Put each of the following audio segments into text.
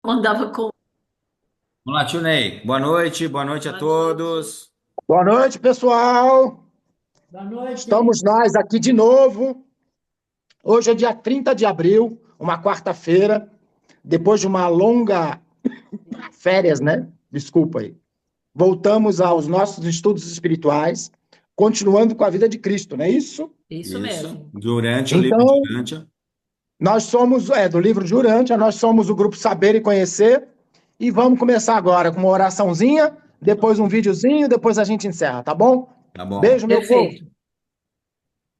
Mandava com Vamos lá, tio Ney. Boa noite a boa noite. todos. Boa noite, pessoal. Boa noite. Estamos nós aqui de novo. Hoje é dia 30 de abril, uma quarta-feira, depois de uma longa férias, né? Desculpa aí. Voltamos aos nossos estudos espirituais, continuando com a vida de Cristo, não é isso? Isso Isso. mesmo. Durante o livro de Então, Urântia. nós somos, do livro de Urântia, nós somos o grupo Saber e Conhecer, e vamos começar agora com uma oraçãozinha, depois um videozinho, depois a gente encerra, tá bom? Tá bom. Beijo, meu povo. Perfeito.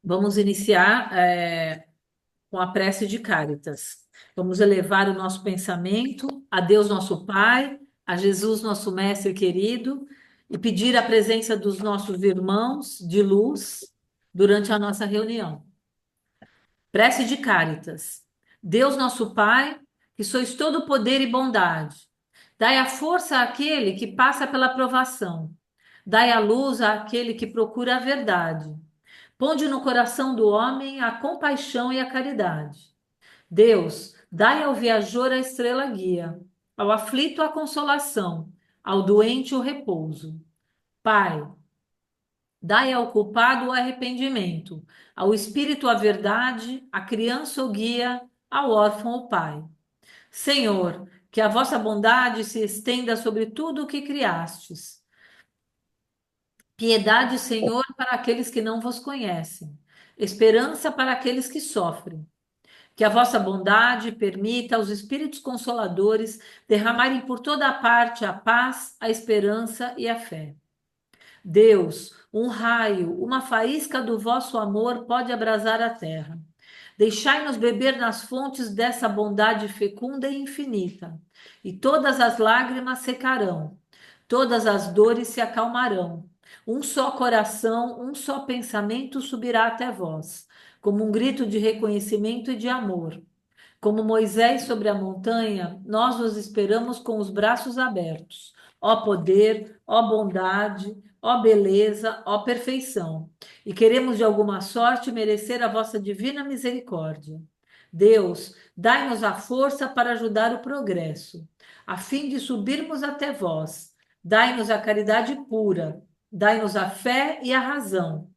Vamos iniciar com a prece de Cáritas. Vamos elevar o nosso pensamento a Deus, nosso Pai, a Jesus, nosso Mestre querido, e pedir a presença dos nossos irmãos de luz durante a nossa reunião. Prece de Cáritas. Deus, nosso Pai, que sois todo poder e bondade, dai a força àquele que passa pela provação. Dai a luz àquele que procura a verdade. Ponde no coração do homem a compaixão e a caridade. Deus, dai ao viajor a estrela guia, ao aflito a consolação, ao doente o repouso. Pai, dai ao culpado o arrependimento, ao espírito a verdade, à criança o guia, ao órfão o pai. Senhor, que a vossa bondade se estenda sobre tudo o que criastes. Piedade, Senhor, para aqueles que não vos conhecem. Esperança para aqueles que sofrem. Que a vossa bondade permita aos Espíritos Consoladores derramarem por toda a parte a paz, a esperança e a fé. Deus, um raio, uma faísca do vosso amor pode abrasar a terra. Deixai-nos beber nas fontes dessa bondade fecunda e infinita, e todas as lágrimas secarão, todas as dores se acalmarão. Um só coração, um só pensamento subirá até vós, como um grito de reconhecimento e de amor. Como Moisés sobre a montanha, nós vos esperamos com os braços abertos. Ó poder, ó bondade, ó beleza, ó perfeição. E queremos de alguma sorte merecer a vossa divina misericórdia. Deus, dai-nos a força para ajudar o progresso, a fim de subirmos até vós. Dai-nos a caridade pura, dai-nos a fé e a razão.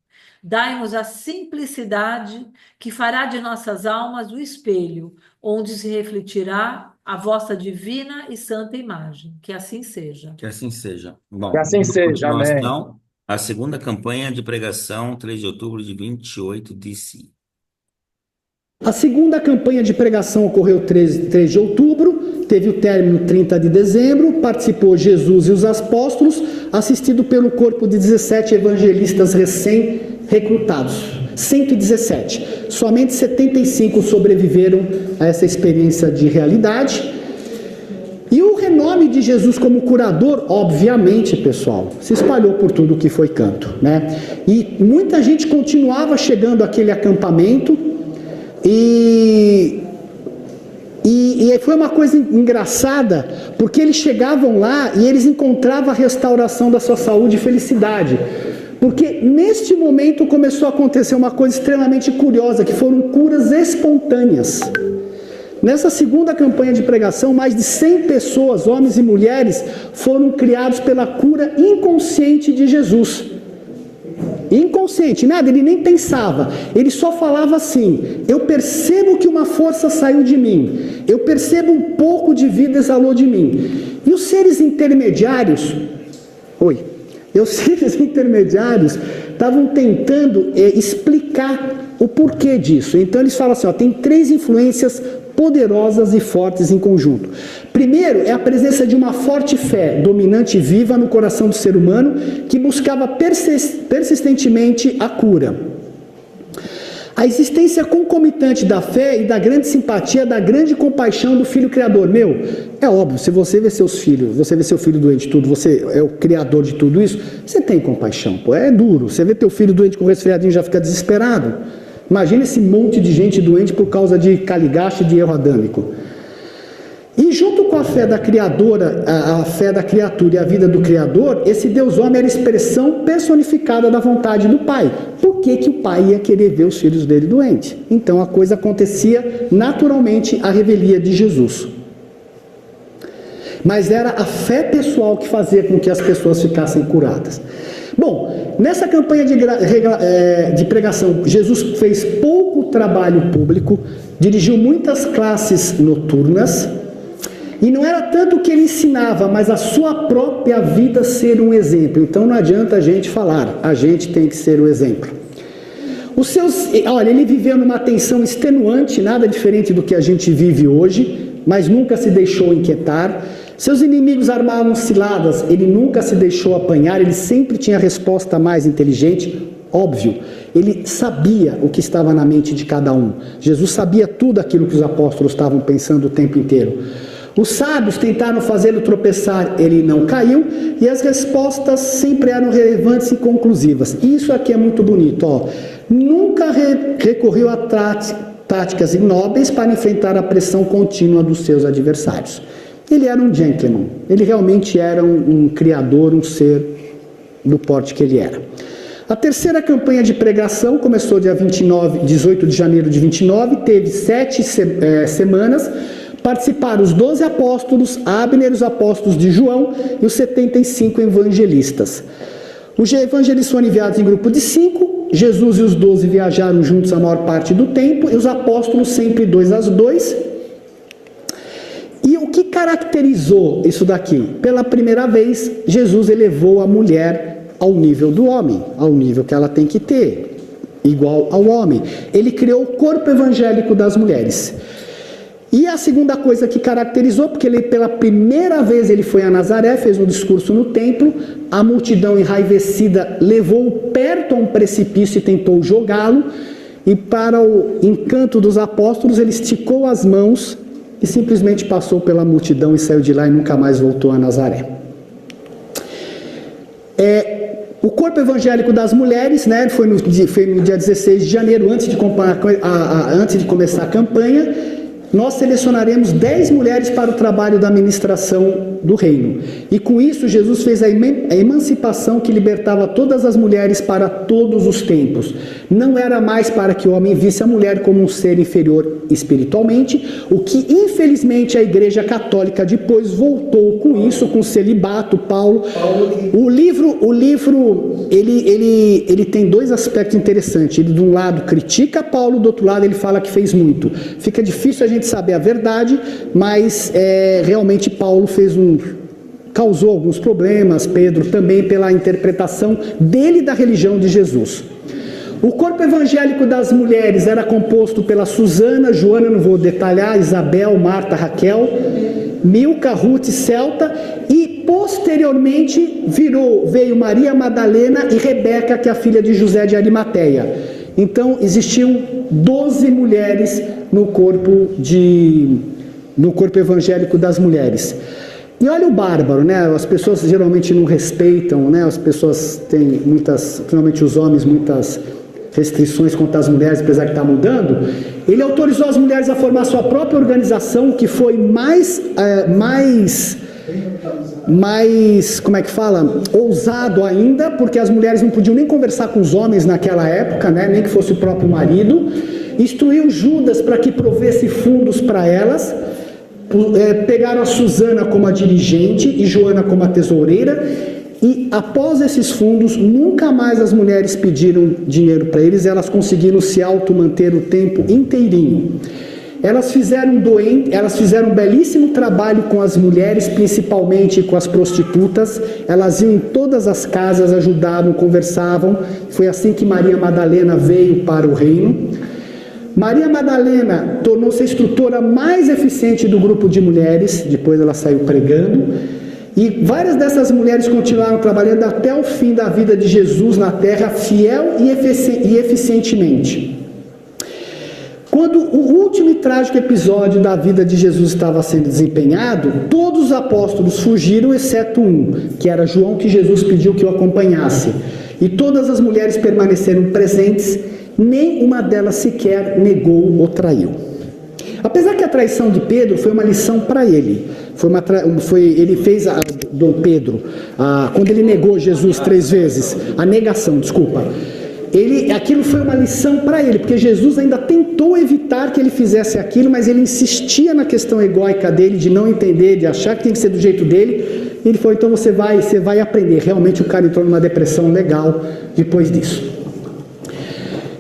Dai-nos a simplicidade que fará de nossas almas o espelho, onde se refletirá a vossa divina e santa imagem. Que assim seja. Que assim seja. Que Bom, assim dando seja, amém. continuação, a segunda campanha de pregação, 3 de outubro de 28 DC. A segunda campanha de pregação ocorreu 3 de outubro, teve o término 30 de dezembro, participou Jesus e os apóstolos, assistido pelo corpo de 17 evangelistas recém-recrutados. 117. Somente 75 sobreviveram a essa experiência de realidade. E o renome de Jesus como curador, obviamente, pessoal, se espalhou por tudo que foi canto, né? E muita gente continuava chegando àquele acampamento. E foi uma coisa engraçada, porque eles chegavam lá e eles encontravam a restauração da sua saúde e felicidade. Porque neste momento começou a acontecer uma coisa extremamente curiosa, que foram curas espontâneas. Nessa segunda campanha de pregação, mais de 100 pessoas, homens e mulheres, foram criados pela cura inconsciente de Jesus. Inconsciente, nada, ele nem pensava, ele só falava assim: eu percebo que uma força saiu de mim, eu percebo um pouco de vida exalou de mim. E os seres intermediários, os seres intermediários estavam tentando explicar o porquê disso. Então eles falam assim, tem 3 influências poderosas e fortes em conjunto. Primeiro é a presença de uma forte fé dominante e viva no coração do ser humano que buscava persistentemente a cura. A existência concomitante da fé e da grande simpatia, da grande compaixão do Filho Criador. É óbvio, se você vê seus filhos, você vê seu filho doente, tudo, você é o criador de tudo isso, você tem compaixão, é duro. Você vê teu filho doente com resfriadinho e já fica desesperado. Imagina esse monte de gente doente por causa de caligaste e de erro adâmico. E junto com a fé da criadora, a fé da criatura e a vida do Criador, esse Deus homem era a expressão personificada da vontade do Pai. Por que o Pai ia querer ver os filhos dele doentes? Então a coisa acontecia naturalmente à revelia de Jesus. mas era a fé pessoal que fazia com que as pessoas ficassem curadas. Bom, nessa campanha de pregação, Jesus fez pouco trabalho público, dirigiu muitas classes noturnas, e não era tanto o que ele ensinava, mas a sua própria vida ser um exemplo. Então não adianta a gente falar, a gente tem que ser o exemplo. Olha, ele viveu numa tensão extenuante, nada diferente do que a gente vive hoje, mas nunca se deixou inquietar. Seus inimigos armavam ciladas, ele nunca se deixou apanhar, ele sempre tinha a resposta mais inteligente. Óbvio, ele sabia o que estava na mente de cada um. Jesus sabia tudo aquilo que os apóstolos estavam pensando o tempo inteiro. Os sábios tentaram fazê-lo tropeçar, ele não caiu, e as respostas sempre eram relevantes e conclusivas. Isso aqui é muito bonito, ó. Nunca recorreu a táticas ignóbeis para enfrentar a pressão contínua dos seus adversários. Ele era um gentleman, ele realmente era um criador, um ser do porte que ele era. A terceira campanha de pregação começou dia 18 de janeiro de 29, teve 7 semanas. Participaram os 12 apóstolos, Abner, os apóstolos de João e os 75 evangelistas. Os evangelistas foram enviados em grupo de 5, Jesus e os 12 viajaram juntos a maior parte do tempo, e os apóstolos sempre 2 a 2. E o que caracterizou isso daqui? Pela primeira vez, Jesus elevou a mulher ao nível do homem, ao nível que ela tem que ter, igual ao homem. Ele criou o corpo evangélico das mulheres. E a segunda coisa que caracterizou, porque ele pela primeira vez ele foi a Nazaré, fez um discurso no templo, a multidão enraivecida levou-o perto a um precipício e tentou jogá-lo, e para o encanto dos apóstolos ele esticou as mãos e simplesmente passou pela multidão e saiu de lá e nunca mais voltou a Nazaré. O corpo evangélico das mulheres, né, foi no dia 16 de janeiro, antes de começar a campanha. Nós selecionaremos 10 mulheres para o trabalho da administração do reino. E com isso, Jesus fez a emancipação que libertava todas as mulheres para todos os tempos. Não era mais para que o homem visse a mulher como um ser inferior espiritualmente, o que infelizmente a Igreja Católica depois voltou com isso, com o celibato. O livro ele tem 2 aspectos interessantes. Ele, de um lado, critica Paulo, do outro lado, ele fala que fez muito. Fica difícil a gente saber a verdade, mas realmente Paulo causou alguns problemas, Pedro também, pela interpretação dele da religião de Jesus. O corpo evangélico das mulheres era composto pela Susana, Joana, não vou detalhar, Isabel, Marta, Raquel, Milca, Ruth, Celta, e posteriormente veio Maria Madalena e Rebeca, que é a filha de José de Arimateia. Então existiam 12 mulheres no corpo evangélico das mulheres. E olha o bárbaro, né? As pessoas geralmente não respeitam, né? As pessoas têm principalmente os homens, muitas restrições contra as mulheres, apesar que está mudando. Ele autorizou as mulheres a formar sua própria organização, o que foi mais como é que fala? Ousado ainda, porque as mulheres não podiam nem conversar com os homens naquela época, né? Nem que fosse o próprio marido. Instruiu Judas para que provesse fundos para elas. Pegaram a Susana como a dirigente e Joana como a tesoureira. E após esses fundos, nunca mais as mulheres pediram dinheiro para eles. Elas conseguiram se auto-manter o tempo inteirinho. Elas fizeram um belíssimo trabalho com as mulheres, principalmente com as prostitutas. Elas iam em todas as casas, ajudavam, conversavam. Foi assim que Maria Madalena veio para o reino. Maria Madalena tornou-se a instrutora mais eficiente do grupo de mulheres, depois ela saiu pregando. E várias dessas mulheres continuaram trabalhando até o fim da vida de Jesus na terra, fiel e eficientemente. Quando o último e trágico episódio da vida de Jesus estava sendo desempenhado, todos os apóstolos fugiram, exceto um, que era João, que Jesus pediu que o acompanhasse. E todas as mulheres permaneceram presentes, nem uma delas sequer negou ou traiu. Apesar que a traição de Pedro foi uma lição para ele. Ele fez do Pedro, quando ele negou Jesus 3 vezes, a negação, desculpa. aquilo foi uma lição para ele, porque Jesus ainda tentou evitar que ele fizesse aquilo, mas ele insistia na questão egóica dele, de não entender, de achar que tem que ser do jeito dele. E ele falou, então você vai aprender. Realmente o cara entrou numa depressão legal depois disso.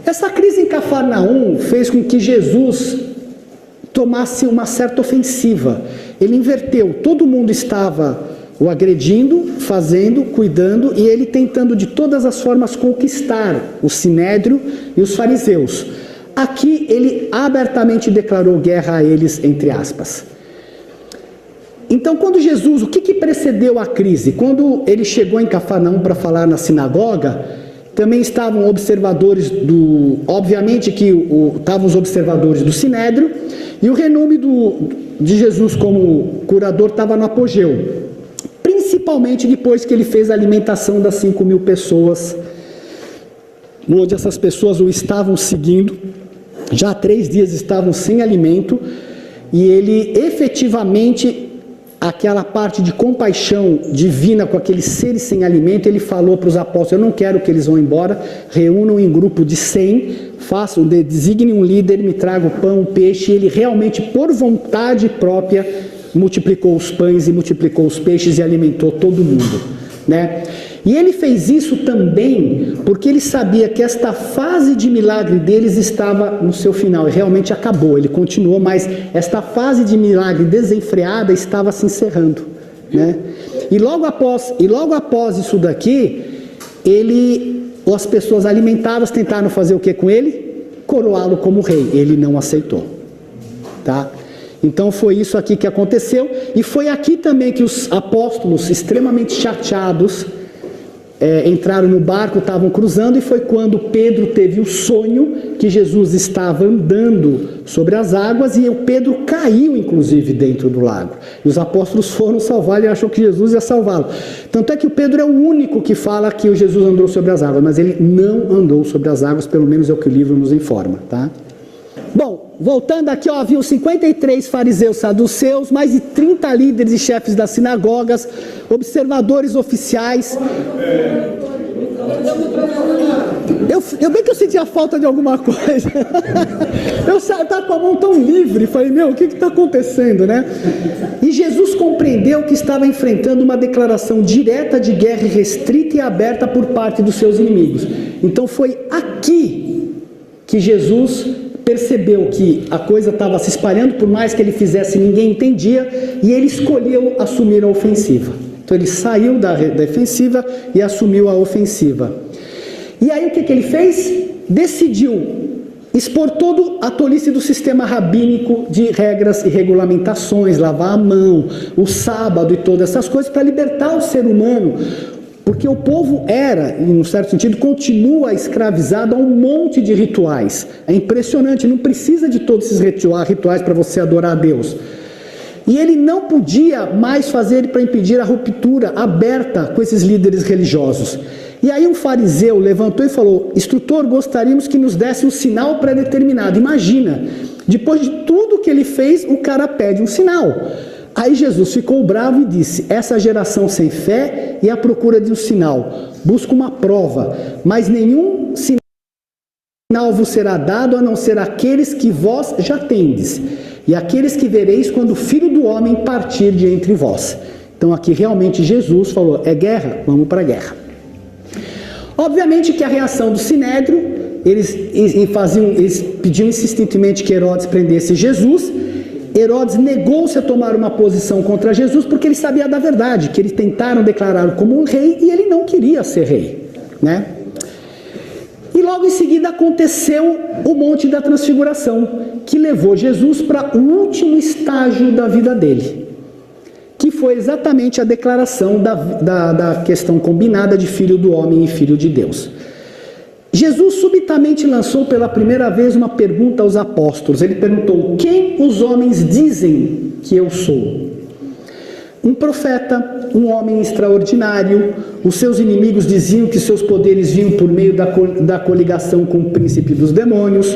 Essa crise em Cafarnaum fez com que Jesus tomasse uma certa ofensiva. Ele inverteu, todo mundo estava o agredindo, fazendo, cuidando, e ele tentando de todas as formas conquistar o Sinédrio e os fariseus. Aqui ele abertamente declarou guerra a eles, entre aspas. Então, quando Jesus, o que precedeu a crise? Quando ele chegou em Cafarnaum para falar na sinagoga, também estavam observadores obviamente que estavam os observadores do Sinédrio, e o renome de Jesus como curador estava no apogeu. Principalmente depois que ele fez a alimentação das 5.000 pessoas, onde essas pessoas o estavam seguindo, já há 3 dias estavam sem alimento, e ele efetivamente, aquela parte de compaixão divina com aqueles seres sem alimento, ele falou para os apóstolos, eu não quero que eles vão embora, reúnam em grupo de 100, designem um líder, me traga o pão, o peixe, e ele realmente, por vontade própria, multiplicou os pães e multiplicou os peixes e alimentou todo mundo, né? E ele fez isso também porque ele sabia que esta fase de milagre deles estava no seu final, e realmente acabou, ele continuou, mas esta fase de milagre desenfreada estava se encerrando, né? E logo após isso daqui, as pessoas alimentadas tentaram fazer o que com ele? Coroá-lo como rei, ele não aceitou, tá? Então foi isso aqui que aconteceu, e foi aqui também que os apóstolos, extremamente chateados, entraram no barco, estavam cruzando, e foi quando Pedro teve o sonho que Jesus estava andando sobre as águas, e o Pedro caiu inclusive dentro do lago, e os apóstolos foram salvá-lo e achou que Jesus ia salvá-lo. Tanto é que o Pedro é o único que fala que o Jesus andou sobre as águas, mas ele não andou sobre as águas, pelo menos é o que o livro nos informa, tá? Bom, voltando aqui, haviam 53 fariseus saduceus, mais de 30 líderes e chefes das sinagogas, observadores oficiais. Eu bem que eu senti a falta de alguma coisa. Eu estava com a mão tão livre, falei, o que está acontecendo, né? E Jesus compreendeu que estava enfrentando uma declaração direta de guerra restrita e aberta por parte dos seus inimigos. Então foi aqui que Jesus percebeu que a coisa estava se espalhando, por mais que ele fizesse, ninguém entendia, e ele escolheu assumir a ofensiva. Então ele saiu da defensiva e assumiu a ofensiva. E aí o que ele fez? Decidiu expor toda a tolice do sistema rabínico de regras e regulamentações, lavar a mão, o sábado e todas essas coisas, para libertar o ser humano. Porque o povo era, em um certo sentido, continua escravizado a um monte de rituais. É impressionante, não precisa de todos esses rituais para você adorar a Deus. E ele não podia mais fazer para impedir a ruptura aberta com esses líderes religiosos. E aí um fariseu levantou e falou, instrutor, gostaríamos que nos desse um sinal pré-determinado. Imagina, depois de tudo que ele fez, o cara pede um sinal. Aí Jesus ficou bravo e disse, essa geração sem fé e à procura de um sinal, busca uma prova, mas nenhum sinal vos será dado a não ser aqueles que vós já tendes, e aqueles que vereis quando o Filho do Homem partir de entre vós. Então aqui realmente Jesus falou, é guerra, vamos para a guerra. Obviamente que a reação do Sinédrio, eles pediam insistentemente que Herodes prendesse Jesus. Herodes negou-se a tomar uma posição contra Jesus porque ele sabia da verdade, que eles tentaram declará-lo como um rei e ele não queria ser rei, né? E logo em seguida aconteceu o Monte da Transfiguração, que levou Jesus para o último estágio da vida dele, que foi exatamente a declaração da questão combinada de Filho do Homem e Filho de Deus. Jesus subitamente lançou pela primeira vez uma pergunta aos apóstolos. Ele perguntou, quem os homens dizem que eu sou? Um profeta, um homem extraordinário. Os seus inimigos diziam que seus poderes vinham por meio da coligação com o príncipe dos demônios.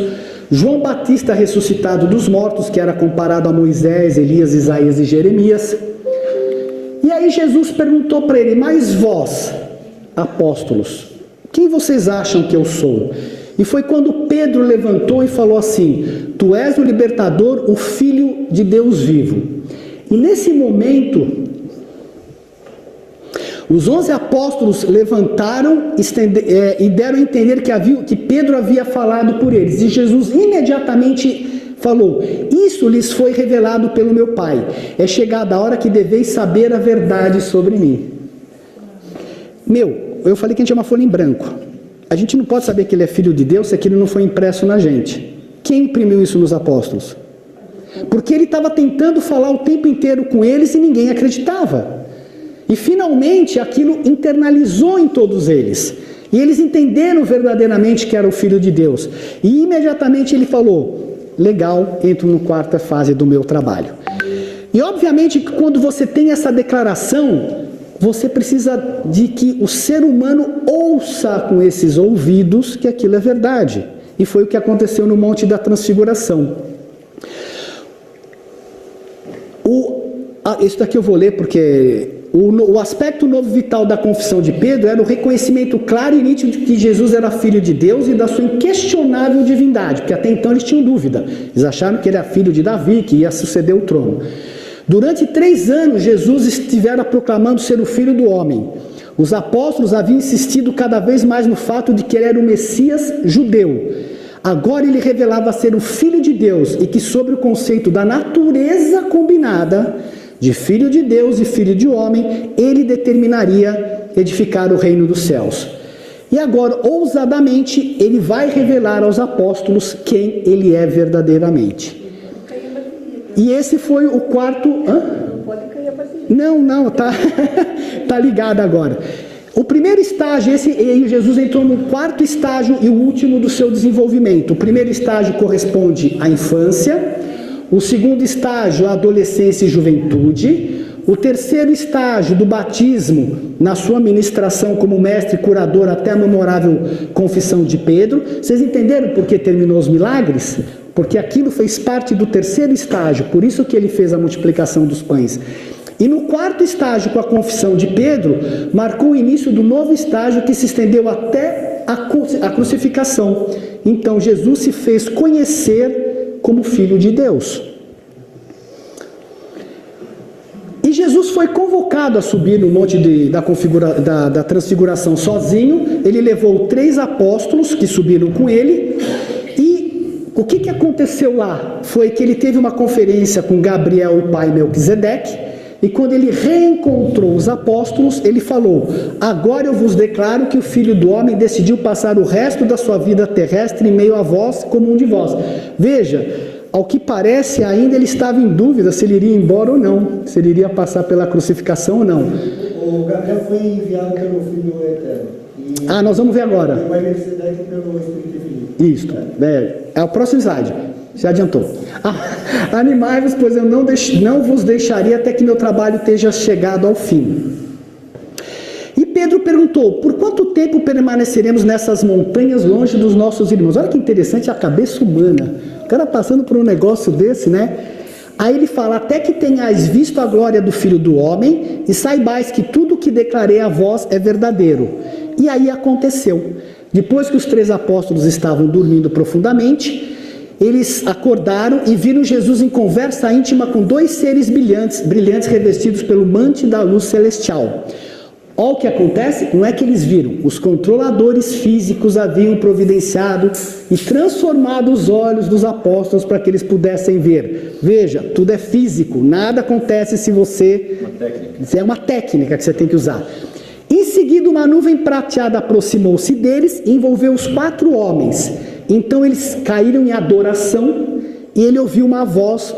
João Batista ressuscitado dos mortos, que era comparado a Moisés, Elias, Isaías e Jeremias. E aí Jesus perguntou para ele, mas vós, apóstolos, Quem vocês acham que eu sou? E foi quando Pedro levantou e falou assim: tu és o libertador, o Filho de Deus vivo. E nesse momento, os 11 apóstolos levantaram e deram a entender que Pedro havia falado por eles. E Jesus imediatamente falou: isso lhes foi revelado pelo meu Pai. É chegada a hora que deveis saber a verdade sobre mim. Eu falei que a gente é uma folha em branco. A gente não pode saber que ele é filho de Deus se aquilo não foi impresso na gente. Quem imprimiu isso nos apóstolos? Porque ele estava tentando falar o tempo inteiro com eles e ninguém acreditava. E finalmente aquilo internalizou em todos eles. E eles entenderam verdadeiramente que era o Filho de Deus. E imediatamente ele falou: legal, entro na quarta fase do meu trabalho. E obviamente que quando você tem essa declaração, você precisa de que o ser humano ouça com esses ouvidos que aquilo é verdade. E foi o que aconteceu no Monte da Transfiguração. Isso daqui eu vou ler porque o aspecto novo vital da confissão de Pedro era o reconhecimento claro e nítido de que Jesus era filho de Deus e da sua inquestionável divindade, porque até então eles tinham dúvida. Eles acharam que ele era filho de Davi, que ia suceder o trono. Durante 3 anos, Jesus estivera proclamando ser o Filho do Homem. Os apóstolos haviam insistido cada vez mais no fato de que ele era o Messias judeu. Agora ele revelava ser o Filho de Deus e que, sobre o conceito da natureza combinada de Filho de Deus e Filho de Homem, ele determinaria edificar o reino dos céus. E agora, ousadamente, ele vai revelar aos apóstolos quem ele é verdadeiramente. E esse foi o quarto... Não pode cair a bateria. Não, tá ligado agora. O primeiro estágio, Jesus entrou no quarto estágio e o último do seu desenvolvimento. O primeiro estágio corresponde à infância, o segundo estágio à adolescência e juventude, o terceiro estágio do batismo na sua ministração como mestre curador até a memorável confissão de Pedro. Vocês entenderam por que terminou os milagres? Porque aquilo fez parte do terceiro estágio, por isso que ele fez a multiplicação dos pães. E no quarto estágio, com a confissão de Pedro, marcou o início do novo estágio que se estendeu até a crucificação. Então Jesus se fez conhecer como Filho de Deus. E Jesus foi convocado a subir no monte da Transfiguração sozinho. Ele levou 3 apóstolos que subiram com ele. O que aconteceu lá? Foi que ele teve uma conferência com Gabriel, o pai Melquisedeque, e quando ele reencontrou os apóstolos, ele falou: agora eu vos declaro que o Filho do Homem decidiu passar o resto da sua vida terrestre em meio a vós, como um de vós. Veja, ao que parece ainda ele estava em dúvida se ele iria embora ou não, se ele iria passar pela crucificação ou não. O Gabriel foi enviado pelo Filho Eterno. Nós vamos ver agora. O pai Melquisedeque pelo Espírito Divino. Isso, é o próximo slide, se adiantou. Animai-vos, pois eu não vos deixaria até que meu trabalho esteja chegado ao fim. E Pedro perguntou: por quanto tempo permaneceremos nessas montanhas longe dos nossos irmãos? Olha que interessante a cabeça humana, o cara passando por um negócio desse, né? Aí ele fala: até que tenhais visto a glória do Filho do Homem e saibais que tudo o que declarei a vós é verdadeiro. E aí aconteceu. Depois que os 3 apóstolos estavam dormindo profundamente, eles acordaram e viram Jesus em conversa íntima com 2 seres brilhantes revestidos pelo manto da luz celestial. Olha o que acontece, não é que eles viram, os controladores físicos haviam providenciado e transformado os olhos dos apóstolos para que eles pudessem ver. Veja, tudo é físico, nada acontece se você... É uma técnica que você tem que usar. Em seguida, uma nuvem prateada aproximou-se deles e envolveu os 4 homens. Então eles caíram em adoração e ele ouviu uma voz,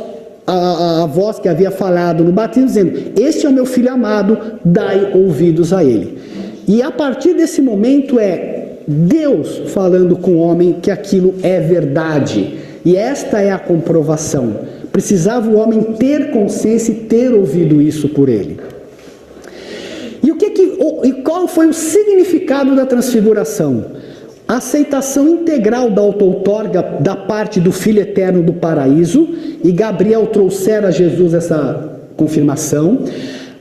a voz que havia falado no batismo, dizendo: este é o meu filho amado, dai ouvidos a ele. E a partir desse momento é Deus falando com o homem que aquilo é verdade. E esta é a comprovação. Precisava o homem ter consciência e ter ouvido isso por ele. E qual foi o significado da transfiguração? A aceitação integral da auto-outorga da parte do Filho Eterno do paraíso, e Gabriel trouxera a Jesus essa confirmação.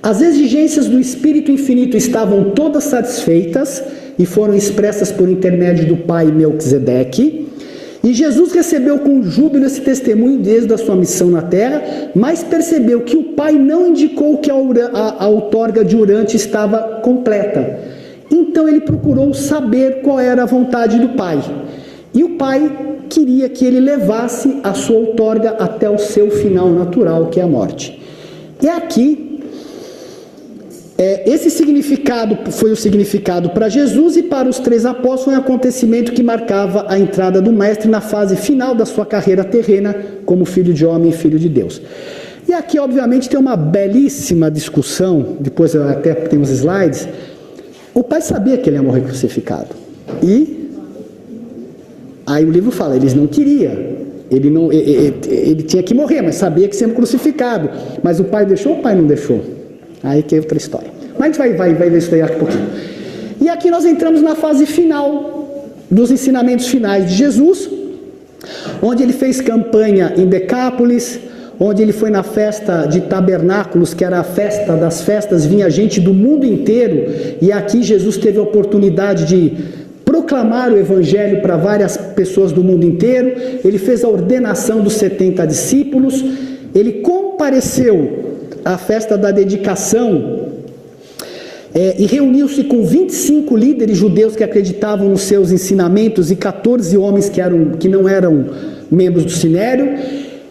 As exigências do Espírito Infinito estavam todas satisfeitas, e foram expressas por intermédio do pai Melquisedeque. E Jesus recebeu com júbilo esse testemunho desde a sua missão na terra, mas percebeu que o pai não indicou que a outorga de Urante estava completa. Então ele procurou saber qual era a vontade do pai. E o pai queria que ele levasse a sua outorga até o seu final natural, que é a morte. E aqui, esse significado foi o significado para Jesus, e para os 3 apóstolos foi um acontecimento que marcava a entrada do mestre na fase final da sua carreira terrena como filho de homem e filho de Deus. E aqui, obviamente, tem uma belíssima discussão, depois eu até tenho os slides. O pai sabia que ele ia morrer crucificado. E aí o livro fala, eles não queriam. Ele tinha que morrer, mas sabia que ia ser crucificado. Mas o pai deixou ou o pai não deixou? Aí que é outra história. Mas a gente vai ver isso daí daqui a pouquinho. E aqui nós entramos na fase final dos ensinamentos finais de Jesus, onde ele fez campanha em Decápolis, onde ele foi na festa de tabernáculos, que era a festa das festas, vinha gente do mundo inteiro, e aqui Jesus teve a oportunidade de proclamar o evangelho para várias pessoas do mundo inteiro. Ele fez a ordenação dos 70 discípulos, ele compareceu à festa da dedicação e reuniu-se com 25 líderes judeus que acreditavam nos seus ensinamentos e 14 homens que não eram membros do Sinédrio.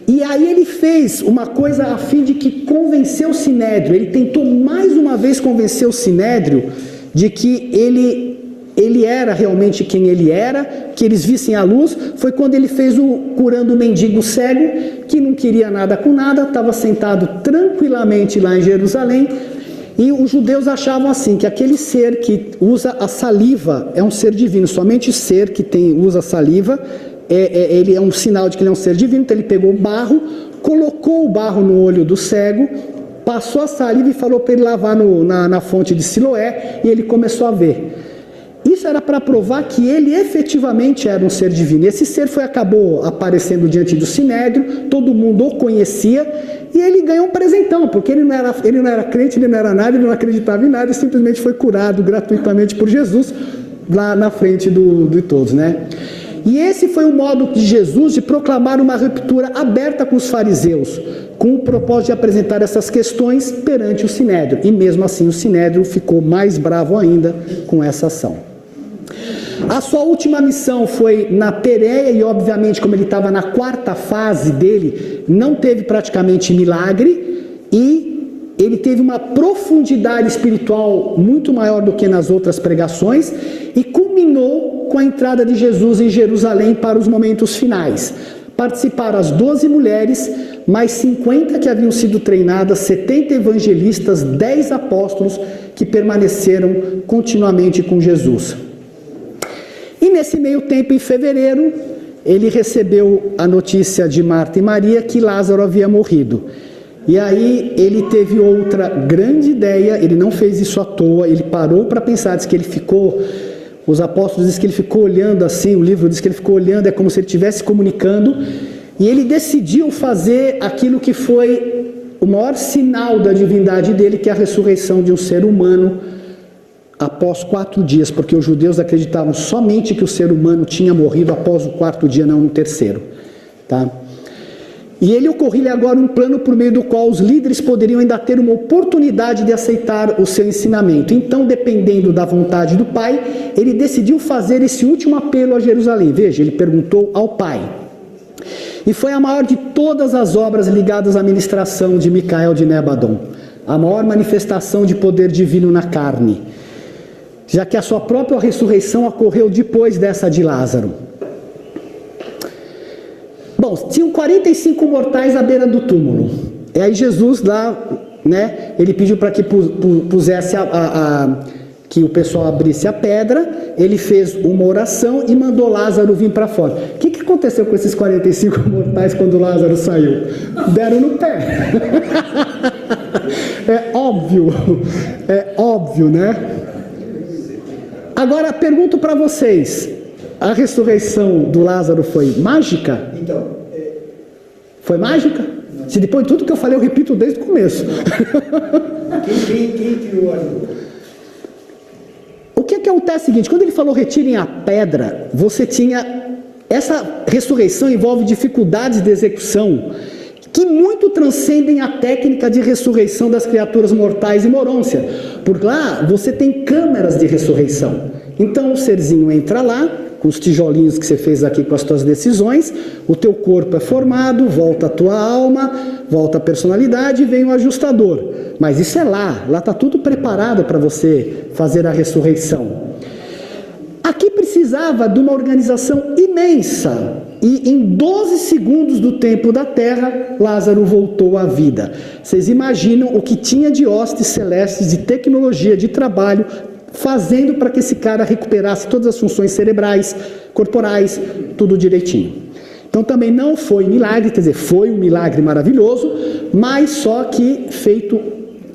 E aí ele fez uma coisa a fim de que convenceu o Sinédrio. Ele tentou mais uma vez convencer o Sinédrio de que ele era realmente quem ele era, que eles vissem a luz. Foi quando ele fez o curando o mendigo cego, que não queria nada com nada, estava sentado tranquilamente lá em Jerusalém, e os judeus achavam assim, que aquele ser que usa a saliva é um ser divino, somente ser que usa saliva, ele é um sinal de que ele é um ser divino. Então ele pegou o barro, colocou o barro no olho do cego, passou a saliva e falou para ele lavar na fonte de Siloé, e ele começou a ver. Isso era para provar que ele efetivamente era um ser divino. Esse ser acabou aparecendo diante do Sinédrio, todo mundo o conhecia, e ele ganhou um presentão, porque ele não era crente, ele não era nada, ele não acreditava em nada, ele simplesmente foi curado gratuitamente por Jesus, lá na frente de todos, né? E esse foi o modo de Jesus de proclamar uma ruptura aberta com os fariseus, com o propósito de apresentar essas questões perante o Sinédrio. E mesmo assim o Sinédrio ficou mais bravo ainda com essa ação. A sua última missão foi na Pérea, e obviamente, como ele estava na 4ª fase dele, não teve praticamente milagre, e ele teve uma profundidade espiritual muito maior do que nas outras pregações, e culminou com a entrada de Jesus em Jerusalém para os momentos finais. Participaram as 12 mulheres, mais 50 que haviam sido treinadas, 70 evangelistas, 10 apóstolos que permaneceram continuamente com Jesus. E nesse meio tempo, em fevereiro, ele recebeu a notícia de Marta e Maria que Lázaro havia morrido. E aí ele teve outra grande ideia, ele não fez isso à toa, ele parou para pensar, diz que ele ficou, os apóstolos dizem que ele ficou olhando assim, o livro diz que ele ficou olhando, é como se ele estivesse comunicando, e ele decidiu fazer aquilo que foi o maior sinal da divindade dele, que é a ressurreição de um ser humano, após 4 dias, porque os judeus acreditavam somente que o ser humano tinha morrido após o 4º dia, não no 3º, tá? E ele ocorreu agora um plano por meio do qual os líderes poderiam ainda ter uma oportunidade de aceitar o seu ensinamento. Então, dependendo da vontade do Pai, ele decidiu fazer esse último apelo a Jerusalém. Veja, ele perguntou ao Pai. E foi a maior de todas as obras ligadas à ministração de Micael de Nebadon, a maior manifestação de poder divino na carne, já que a sua própria ressurreição ocorreu depois dessa de Lázaro. Bom, tinham 45 mortais à beira do túmulo. E aí Jesus lá, né, ele pediu para que pusesse que o pessoal abrisse a pedra, ele fez uma oração e mandou Lázaro vir para fora. O que aconteceu com esses 45 mortais quando Lázaro saiu? Deram no pé. É óbvio, né? Agora, pergunto para vocês, a ressurreição do Lázaro foi mágica? Então, foi mágica? Não. Se depois de tudo que eu falei, eu repito desde o começo. Quem criou a lua? O que é o acontece o seguinte, quando ele falou retirem a pedra, você tinha... Essa ressurreição envolve dificuldades de execução que muito transcendem a técnica de ressurreição das criaturas mortais e morôncia. Por lá, você tem câmeras de ressurreição. Então, o serzinho entra lá, com os tijolinhos que você fez aqui com as suas decisões, o teu corpo é formado, volta a tua alma, volta a personalidade e vem o ajustador. Mas isso é lá está tudo preparado para você fazer a ressurreição. Aqui precisava de uma organização imensa, e em 12 segundos do tempo da Terra, Lázaro voltou à vida. Vocês imaginam o que tinha de hostes celestes, de tecnologia, de trabalho, fazendo para que esse cara recuperasse todas as funções cerebrais, corporais, tudo direitinho. Então também não foi milagre, quer dizer, foi um milagre maravilhoso, mas só que feito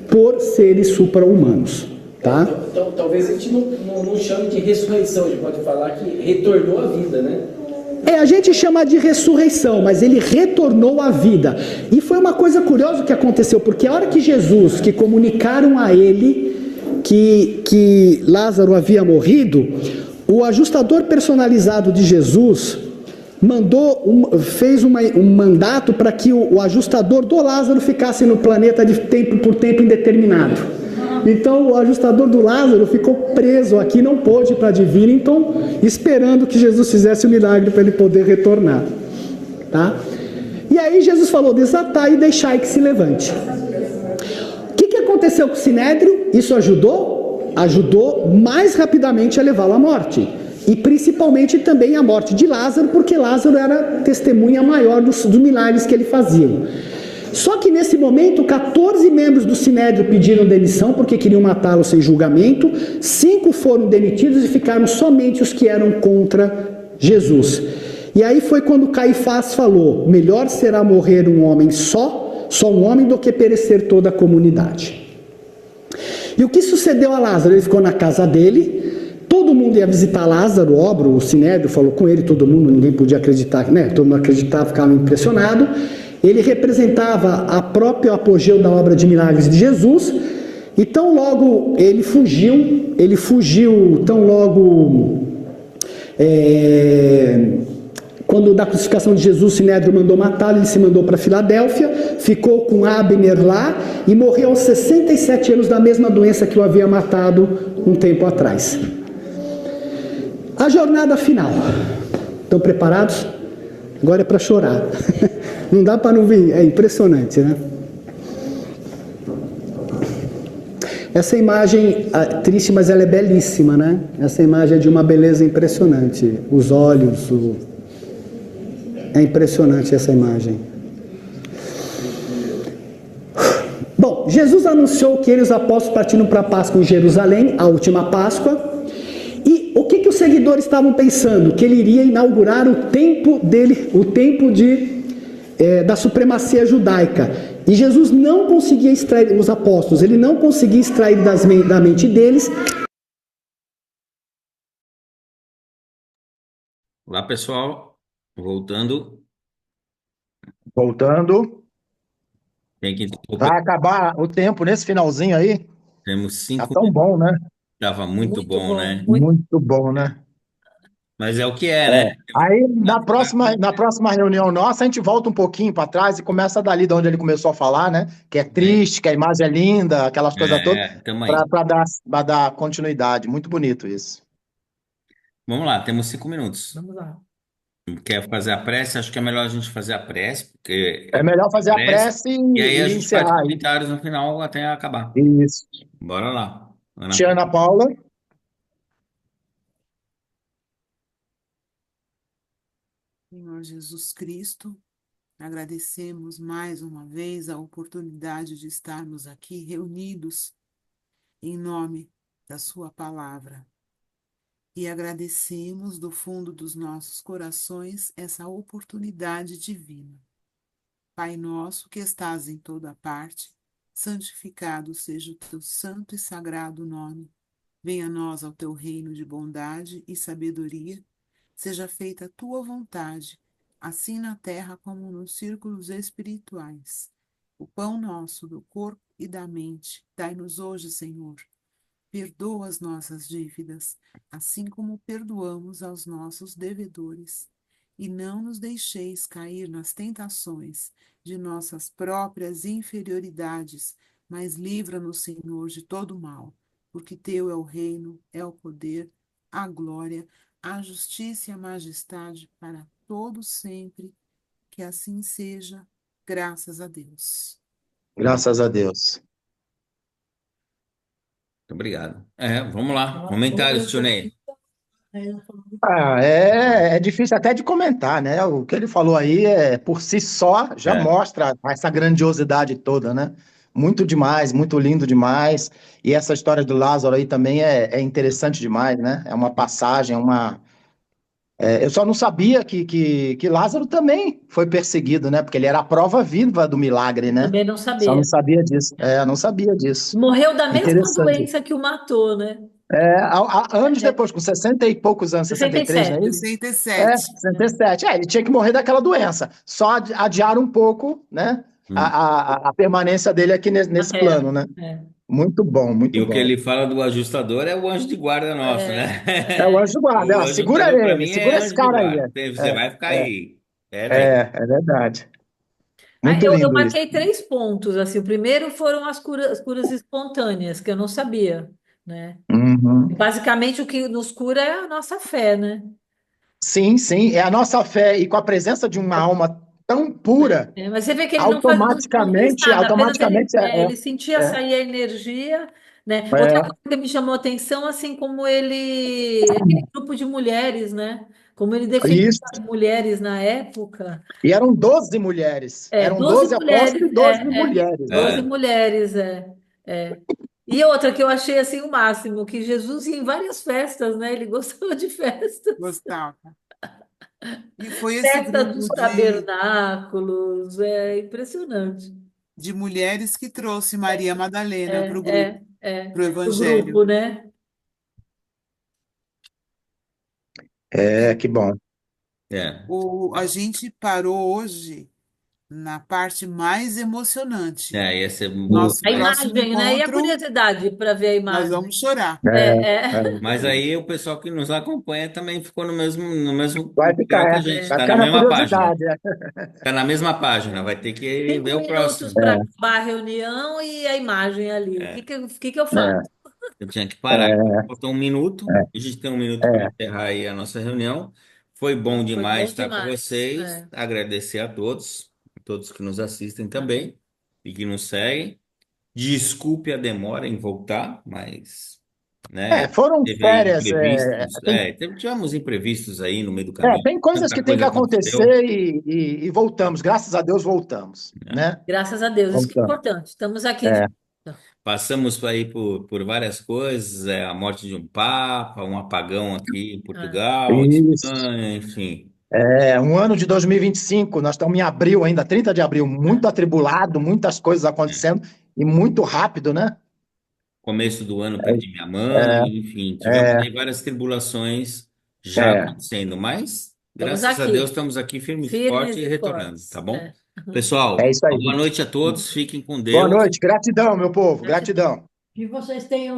por seres supra-humanos. Tá? Então, talvez a gente não chame de ressurreição, a gente pode falar que retornou à vida, né? A gente chama de ressurreição, mas ele retornou à vida. E foi uma coisa curiosa que aconteceu, porque a hora que Jesus, que comunicaram a ele que Lázaro havia morrido, o ajustador personalizado de Jesus fez um mandato para que o ajustador do Lázaro ficasse no planeta de tempo por tempo indeterminado. Então o ajustador do Lázaro ficou preso aqui, não pôde ir para a divina, então esperando que Jesus fizesse o milagre para ele poder retornar. Tá? E aí Jesus falou, desatai e deixai que se levante. O que aconteceu com o Sinédrio? Isso ajudou? Ajudou mais rapidamente a levá-lo à morte. E principalmente também a morte de Lázaro, porque Lázaro era testemunha maior dos milagres que ele fazia. Só que nesse momento, 14 membros do Sinédrio pediram demissão porque queriam matá-lo sem julgamento, 5 foram demitidos e ficaram somente os que eram contra Jesus. E aí foi quando Caifás falou, melhor será morrer um homem só um homem, do que perecer toda a comunidade. E o que sucedeu a Lázaro? Ele ficou na casa dele, todo mundo ia visitar Lázaro, o Sinédrio falou com ele, todo mundo, ninguém podia acreditar, né? Todo mundo acreditava, ficava impressionado. Ele representava a própria apogeu da obra de milagres de Jesus, e tão logo ele fugiu, tão logo, quando da crucificação de Jesus, o Sinédrio mandou matá-lo, ele se mandou para Filadélfia, ficou com Abner lá, e morreu aos 67 anos da mesma doença que o havia matado um tempo atrás. A jornada final. Estão preparados? Agora é para chorar. Não dá para não vir, é impressionante, né? Essa imagem, triste, mas ela é belíssima, né? Essa imagem é de uma beleza impressionante. Os olhos, é impressionante essa imagem. Bom, Jesus anunciou que ele e os apóstolos partiram para a Páscoa em Jerusalém, a última Páscoa. E o que os seguidores estavam pensando? Que ele iria inaugurar o tempo dele, o tempo da supremacia judaica. E Jesus não conseguia extrair, os apóstolos, ele não conseguia extrair da mente deles. Olá, pessoal. Voltando. Tem que... Vai acabar o tempo nesse finalzinho aí. Temos 5 Tá tão bom, né? Tava muito bom, né? Muito bom, né? Mas é o que é, né? Aí, na próxima reunião nossa, a gente volta um pouquinho para trás e começa dali de onde ele começou a falar, né? Que é triste, que a imagem é linda, aquelas coisas todas, para dar continuidade. Muito bonito isso. Vamos lá, temos 5 minutos. Vamos lá. Quer fazer a prece? Acho que é melhor a gente fazer a prece, porque É melhor fazer a prece e aí a e gente faz encerrar. comentários no final até acabar. Isso. Bora lá. Ana Paula. Senhor Jesus Cristo, agradecemos mais uma vez a oportunidade de estarmos aqui reunidos em nome da Sua palavra. E agradecemos do fundo dos nossos corações essa oportunidade divina. Pai nosso que estás em toda parte, santificado seja o teu santo e sagrado nome. Venha a nós ao teu reino de bondade e sabedoria. Seja feita a tua vontade, assim na terra como nos círculos espirituais. O pão nosso do corpo e da mente, dai-nos hoje, Senhor. perdoa as nossas dívidas, assim como perdoamos aos nossos devedores. E não nos deixeis cair nas tentações de nossas próprias inferioridades, mas livra-nos, Senhor, de todo mal, porque teu é o reino, é o poder, a glória, a justiça e a majestade para todos sempre. Que assim seja, graças a Deus. Graças a Deus. Muito obrigado. Vamos lá. Comentários, tio Ney. É difícil até de comentar, né? O que ele falou aí por si só já É. mostra essa grandiosidade toda, né? Muito demais, muito lindo demais. E essa história do Lázaro aí também é interessante demais, né? É uma passagem, eu só não sabia que Lázaro também foi perseguido, né? Porque ele era a prova viva do milagre, né? Também não Só não sabia. sabia disso. Não sabia disso. Morreu da mesma Interessante. doença que o matou, né? Anos depois, com 60 e poucos anos, 63, não é isso? 67. 67. Ele tinha que morrer daquela doença. Só adiaram um pouco, né? A permanência dele aqui nesse Terra. plano, né? É. Muito bom, E muito o que bom. ele fala do ajustador é o anjo de guarda nosso, né? É o anjo do guarda. O Segura ajustador para ele, mim é segura esse anjo de cara aí. guarda. Você vai ficar aí. Pera aí. É verdade. Ah, Muito eu lindo isso. marquei 3 pontos. Assim, o primeiro foram as curas espontâneas, que eu não sabia, né? Uhum. Basicamente, o que nos cura é a nossa fé, né? Sim, sim. É a nossa fé. E com a presença de uma alma tão pura, Mas você vê que ele não fez automaticamente, nada, apenas automaticamente ele sentia é, sair a energia, né? Outra é, coisa que me chamou a atenção, assim, como aquele grupo de mulheres, né? Como ele defendia isso. as mulheres na época. E eram 12 mulheres. Eram 12 12 mulheres, apóstolos e 12 mulheres, né? 12 mulheres, é. E outra que eu achei, assim, o máximo, que Jesus ia em várias festas, né? Ele gostava de festas. Gostava. E foi esse Festa dos grupo tabernáculos, é impressionante. de mulheres que trouxe Maria Madalena para o grupo, para o Do Evangelho. grupo, né? Que bom. A gente parou hoje na parte mais emocionante. Ia ser Nosso A próximo imagem, né? E a encontro, curiosidade para ver a nós imagem. vamos chorar. Mas aí o pessoal que nos acompanha também ficou no mesmo Vai lugar que a ficar, gente. vai Está ficar na na mesma página. curiosidade. Está na mesma página. Vai ter que ver 5 o minutos próximo. para acabar a reunião e a imagem ali. O É. que eu faço? Eu tinha que parar. Faltou 1 minuto. A gente tem 1 minuto para encerrar aí a nossa reunião. Foi bom Foi demais bom estar com demais. vocês. Agradecer a todos que nos assistem também e que nos seguem. Desculpe a demora em voltar, mas, né, Foram teve aí férias. imprevistos. Tivemos imprevistos aí no meio do caminho. Tem coisas Tanta que tem que coisa aconteceu. acontecer e voltamos. Graças a Deus voltamos, Né? né? Graças a Deus, isso que é Voltamos. importante. Estamos aqui de volta. Passamos aí por várias coisas, a morte de um papa, um apagão aqui em Portugal, Isso. Espanha, enfim. Um ano de 2025, nós estamos em abril ainda, 30 de abril, muito atribulado, muitas coisas acontecendo e muito rápido, né? Começo do ano perdi minha mãe, enfim, tivemos aí várias tribulações já acontecendo, mas Estamos graças a Deus aqui, estamos aqui firme e firmes forte e e retornando, fortes. tá bom? É. É Pessoal, isso aí, uma boa gente. noite a todos, fiquem com Boa Deus. noite, gratidão, meu povo, gratidão. Que vocês tenham